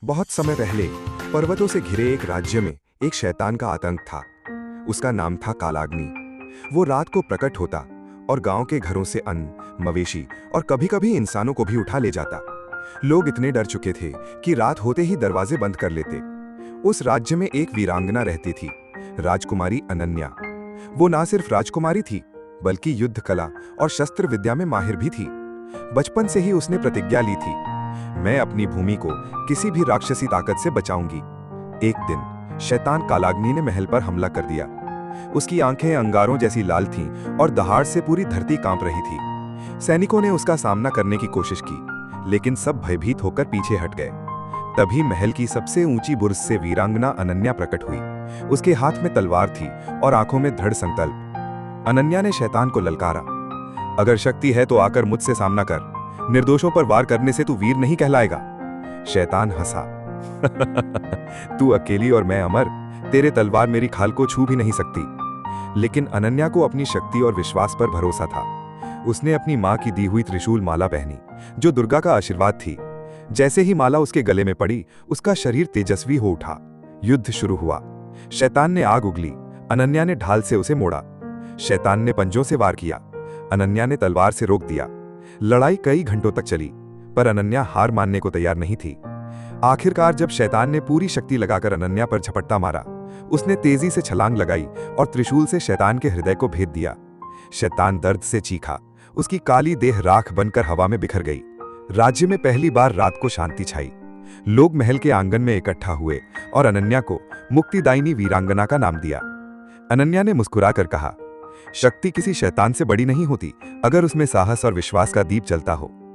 बहुत समय पहले पर्वतों से घिरे एक राज्य में एक शैतान का आतंक था। उसका नाम था कालाग्नि। वो रात को प्रकट होता और गांव के घरों से अन्न, मवेशी और कभी-कभी इंसानों को भी उठा ले जाता। लोग इतने डर चुके थे कि रात होते ही दरवाजे बंद कर लेते। उस राज्य में एक वीरांगना रहती थी, राजकुमारी अनन्या। वो ना सिर्फ राजकुमारी थी, बल्कि युद्ध कला और शस्त्र विद्या में माहिर भी थी। बचपन से ही उसने प्रतिज्ञा ली थी, मैं अपनी भूमि को किसी भी राक्षसी ताकत से बचाऊंगी। एक दिन शैतान कालाग्नि ने महल पर हमला कर दिया। उसकी आंखें अंगारों जैसी लाल थीं और दहाड़ से पूरी धरती कांप रही थी। सैनिकों ने उसका सामना करने की कोशिश की, लेकिन सब भयभीत होकर पीछे हट गए। तभी महल की सबसे ऊंची बुर्ज से वीरांगना अनन्या प्रकट हुई। उसके हाथ में तलवार थी और आंखों में दृढ़ संकल्प। अनन्या ने शैतान को ललकारा, अगर शक्ति है तो आकर मुझसे सामना कर। निर्दोषों पर वार करने से तू वीर नहीं कहलाएगा। शैतान हंसा, तू अकेली और मैं अमर, तेरे तलवार मेरी खाल को छू भी नहीं सकती। लेकिन अनन्या को अपनी शक्ति और विश्वास पर भरोसा था। उसने अपनी मां की दी हुई त्रिशूल माला पहनी, जो दुर्गा का आशीर्वाद थी। जैसे ही माला उसके गले में पड़ी, उसका शरीर तेजस्वी हो उठा। युद्ध शुरू हुआ। शैतान ने आग उगली, अनन्या ने ढाल से उसे मोड़ा। शैतान ने पंजों से वार किया, अनन्या ने तलवार से रोक दिया। लड़ाई कई घंटों तक चली, पर अनन्या हार मानने को तैयार नहीं थी। आखिरकार जब शैतान ने पूरी शक्ति लगाकर अनन्या पर झपट्टा मारा, उसने तेजी से छलांग लगाई और त्रिशूल से शैतान के हृदय को भेद दिया। शैतान दर्द से चीखा, उसकी काली देह राख बनकर हवा में बिखर गई। राज्य में पहली बार रात को शांति छाई। लोग महल के आंगन में इकट्ठा हुए और अनन्या को मुक्तिदायिनी वीरांगना का नाम दिया। अनन्या ने मुस्कुराकर कहा, शक्ति किसी शैतान से बड़ी नहीं होती, अगर उसमें साहस और विश्वास का दीप जलता हो।